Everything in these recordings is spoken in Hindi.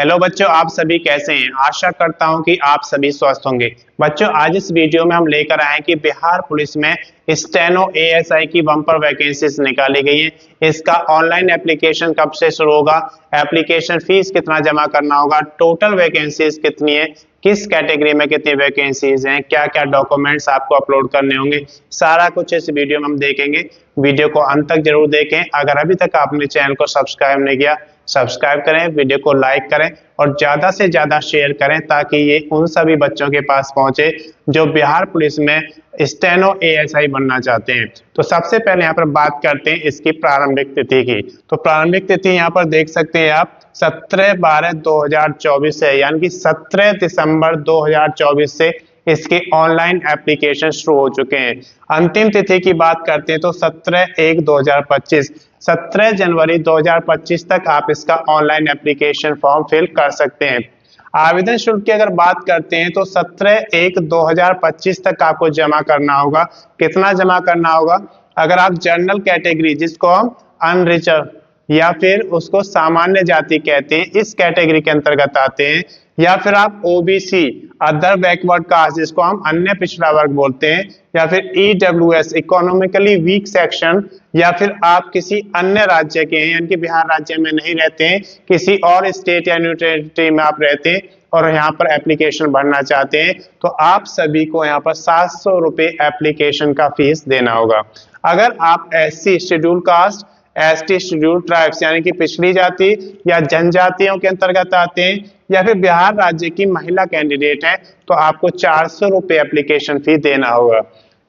हेलो बच्चों, आप सभी कैसे हैं। आशा करता हूं कि आप सभी स्वस्थ होंगे। बच्चों, आज इस वीडियो में हम लेकर आए हैं कि बिहार पुलिस में स्टेनो एएसआई की बम्पर वैकेंसीज निकाली गई है। इसका ऑनलाइन एप्लीकेशन कब से शुरू होगा, एप्लीकेशन फीस कितना जमा करना होगा, टोटल वैकेंसीज कितनी है, किस कैटेगरी में कितनी वैकेंसीज हैं, क्या क्या डॉक्यूमेंट्स आपको अपलोड करने होंगे, सारा कुछ इस वीडियो में हम देखेंगे। वीडियो को अंत तक जरूर देखें। अगर अभी तक आपने चैनल को सब्सक्राइब नहीं किया, सब्सक्राइब करें, वीडियो को लाइक करें और ज्यादा से ज्यादा शेयर करें ताकि ये उन सभी बच्चों के पास पहुंचे जो बिहार पुलिस में स्टेनो एएसआई बनना चाहते हैं। तो सबसे पहले यहाँ पर बात करते हैं इसकी प्रारंभिक तिथि की। तो प्रारंभिक तिथि यहाँ पर देख सकते हैं आप 17/12/2024 है, यानी कि 17 दिसंबर 2024 से इसके ऑनलाइन एप्लीकेशन शुरू हो चुके हैं। अंतिम तिथि की बात करते हैं तो 17/1/2025, 17 जनवरी 2025 तक आप इसका ऑनलाइन एप्लीकेशन फॉर्म फिल कर सकते हैं। आवेदन शुल्क की अगर बात करते हैं तो 17/1/2025 तक आपको जमा करना होगा। कितना जमा करना होगा? अगर आप जनरल कैटेगरी, जिसको हम अनरिजर्व या फिर उसको सामान्य जाति कहते हैं, इस कैटेगरी के अंतर्गत आते हैं, या फिर आप ओबीसी अदर बैकवर्ड कास्ट, जिसको हम अन्य पिछड़ा वर्ग बोलते हैं, या फिर ईडब्ल्यूएस इकोनॉमिकली वीक सेक्शन, या फिर आप किसी अन्य राज्य के हैं, यानी कि बिहार राज्य में नहीं रहते हैं, किसी और स्टेट या यूनिटी में आप रहते हैं और यहाँ पर एप्लीकेशन भरना चाहते हैं, तो आप सभी को यहाँ पर 700 रुपये एप्लीकेशन का फीस देना होगा। अगर आप SC schedule caste, ST schedule tribes यानी कि पिछड़ी जाति या जनजातियों के अंतर्गत आते हैं, या फिर बिहार राज्य की महिला कैंडिडेट है, तो आपको 400 रुपये एप्लीकेशन फी देना होगा।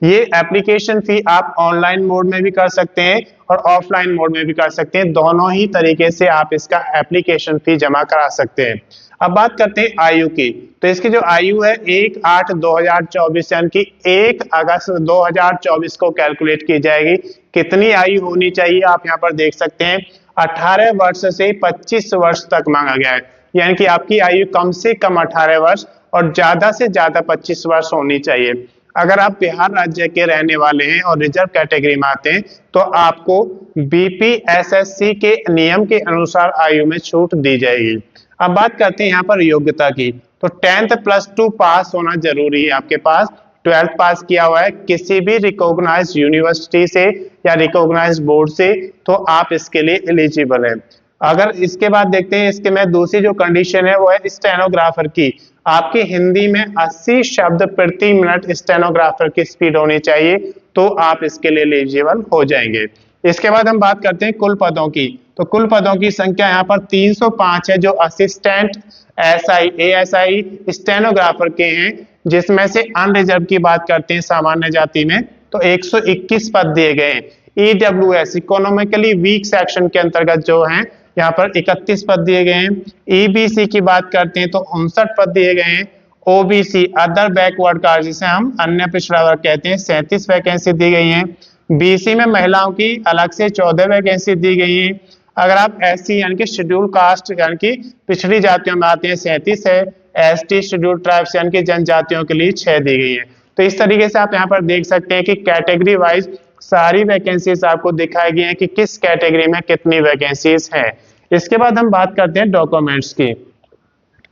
ये एप्लीकेशन फी आप ऑनलाइन मोड में भी कर सकते हैं और ऑफलाइन मोड में भी कर सकते हैं। दोनों ही तरीके से आप इसका एप्लीकेशन फी जमा करा सकते हैं। अब बात करते हैं आयु की। तो इसकी जो आयु है 1/8/2024 यानी कि 1 अगस्त 2024 को कैलकुलेट की जाएगी। कितनी आयु होनी चाहिए आप यहाँ पर देख सकते हैं, 18 वर्ष से 25 वर्ष तक मांगा गया है, यानी कि आपकी आयु कम से कम 18 वर्ष और ज्यादा से ज्यादा 25 वर्ष होनी चाहिए। अगर आप बिहार राज्य के रहने वाले हैं और रिजर्व कैटेगरी में आते हैं तो आपको बीपीएसएससी के नियम के अनुसार आयु में छूट दी जाएगी। अब बात करते हैं यहाँ पर योग्यता की। तो 10th +2 पास होना जरूरी है आपके पास। 12th पास किया हुआ है किसी भी रिकॉग्नाइज्ड यूनिवर्सिटी से या रिकॉग्नाइज्ड बोर्ड से, तो आप इसके लिए एलिजिबल है। अगर इसके बाद देखते हैं, इसके में दूसरी जो कंडीशन है वो है स्टेनोग्राफर की। आपकी हिंदी में 80 शब्द प्रति मिनट स्टेनोग्राफर की स्पीड होनी चाहिए, तो आप इसके लिए एलिजिबल हो जाएंगे। इसके बाद हम बात करते हैं कुल पदों की। तो कुल पदों की संख्या यहाँ पर 305 है जो असिस्टेंट एसआई एएसआई स्टेनोग्राफर के हैं, जिसमें से अनरिजर्व की बात करते हैं सामान्य जाति में तो 121 पद दिए गए हैं। ईडब्ल्यूएस इकोनॉमिकली वीक सेक्शन के अंतर्गत जो हैं यहाँ पर 31 पद दिए गए हैं। ईबीसी की बात करते हैं तो 59 पद दिए गए हैं। ओबीसी अदर बैकवर्ड कास्ट, जिसे हम अन्य पिछड़ा वर्ग कहते हैं, 37 वैकेंसी दी गई हैं। बीसी में महिलाओं की अलग से 14 वैकेंसी दी गई है। अगर आप एससी यानी कि शेड्यूल कास्ट यानी कि पिछड़ी जातियों में आते हैं 37 है। एसटी शेड्यूल ट्राइब्स यानी कि जनजातियों के लिए 6 दी गई है। तो इस तरीके से आप यहाँ पर देख सकते हैं कि कैटेगरी वाइज सारी वैकेंसीज आपको दिखाई गई हैं कि किस कैटेगरी में कितनी वैकेंसीज हैं। इसके बाद हम बात करते हैं डॉक्यूमेंट्स की।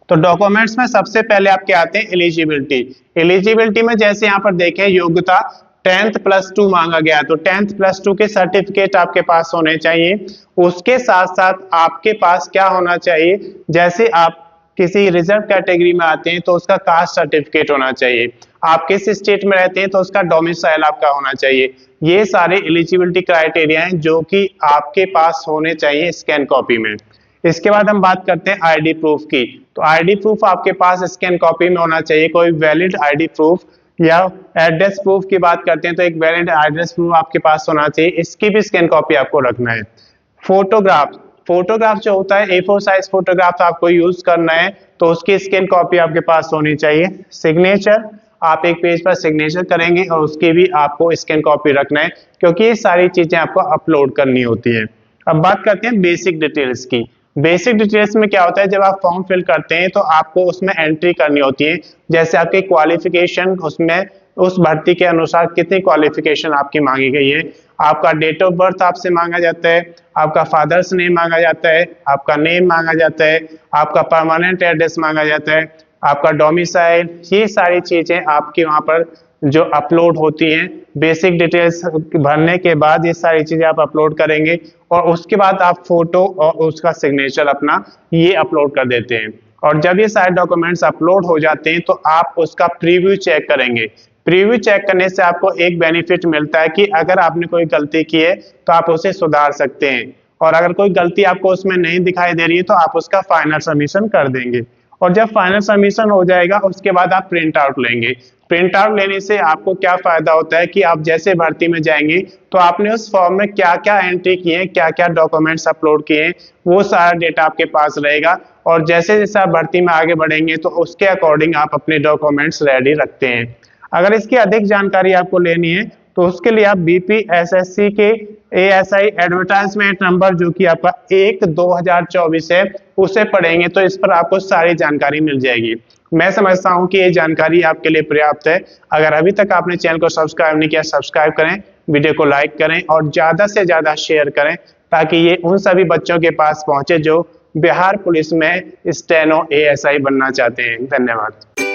तो डॉक्यूमेंट्स में सबसे पहले आपके आते हैं एलिजिबिलिटी। एलिजिबिलिटी में जैसे यहाँ पर देखें योग्यता 10th +2 मांगा गया, तो 10th +2 के सर्टिफिकेट आपके पास होने चाहिए। उसके साथ साथ आपके पास क्या होना चाहिए, जैसे आप किसी रिजर्व कैटेगरी में आते हैं तो उसका कास्ट सर्टिफिकेट होना चाहिए। आप किस स्टेट में रहते हैं तो उसका डोमिसाइल आपका होना चाहिए। ये सारे एलिजिबिलिटी क्राइटेरिया हैं जो कि आपके पास होने चाहिए स्कैन कॉपी में। इसके बाद हम बात करते हैं आईडी प्रूफ की। तो आईडी प्रूफ आपके पास स्कैन कॉपी में होना चाहिए, कोई वैलिड आईडी प्रूफ। या एड्रेस प्रूफ की बात करते हैं तो एक वैलिड एड्रेस प्रूफ आपके पास होना चाहिए, इसकी भी स्कैन कॉपी आपको रखना है। फोटोग्राफ जो होता है A4 साइज फोटोग्राफ आपको यूज करना है, तो उसकी स्कैन कॉपी आपके पास होनी चाहिए। सिग्नेचर, आप एक पेज पर सिग्नेचर करेंगे और उसकी भी आपको स्कैन कॉपी रखना है, क्योंकि ये सारी चीजें आपको अपलोड करनी होती है। अब बात करते हैं बेसिक डिटेल्स की। बेसिक डिटेल्स में क्या होता है, जब आप फॉर्म फिल करते हैं तो आपको उसमें एंट्री करनी होती है, जैसे आपके क्वालिफिकेशन, उसमें उस भर्ती के अनुसार कितनी क्वालिफिकेशन आपकी मांगी गई है। आपका डेट ऑफ बर्थ आपसे मांगा जाता है, आपका फादर्स नेम मांगा जाता है, आपका नेम मांगा जाता है, आपका परमानेंट एड्रेस मांगा जाता है, आपका डोमिसाइल, ये सारी चीजें आपकी वहाँ पर जो अपलोड होती हैं। बेसिक डिटेल्स भरने के बाद ये सारी चीजें आप अपलोड करेंगे और उसके बाद आप फोटो और उसका सिग्नेचर अपना ये अपलोड कर देते हैं। और जब ये सारे डॉक्यूमेंट्स अपलोड हो जाते हैं तो आप उसका प्रीव्यू चेक करेंगे। प्रीव्यू चेक करने से आपको एक बेनिफिट मिलता है कि अगर आपने कोई गलती की है तो आप उसे सुधार सकते हैं, और अगर कोई गलती आपको उसमें नहीं दिखाई दे रही है तो आप उसका फाइनल सबमिशन कर देंगे। और जब फाइनल सबमिशन हो जाएगा उसके बाद आप प्रिंट आउट लेंगे। प्रिंट आउट लेने से आपको क्या फायदा होता है कि आप जैसे भर्ती में जाएंगे तो आपने उस फॉर्म में क्या क्या एंट्री किए हैं, क्या क्या डॉक्यूमेंट्स अपलोड किए हैं, वो सारा डेटा आपके पास रहेगा। और जैसे जैसे आप भर्ती में आगे बढ़ेंगे तो उसके अकॉर्डिंग आप अपने डॉक्यूमेंट्स रेडी रखते हैं। अगर इसकी अधिक जानकारी आपको लेनी है तो उसके लिए आप बीपीएसएससी के एएसआई एडवर्टाइजमेंट नंबर जो कि आपका 1/2024 है उसे पढ़ेंगे तो इस पर आपको सारी जानकारी मिल जाएगी। मैं समझता हूं कि ये जानकारी आपके लिए पर्याप्त है। अगर अभी तक आपने चैनल को सब्सक्राइब नहीं किया, सब्सक्राइब करें, वीडियो को लाइक करें और ज्यादा से ज्यादा शेयर करें ताकि ये उन सभी बच्चों के पास पहुंचे जो बिहार पुलिस में स्टेनो एएसआई बनना चाहते हैं। धन्यवाद।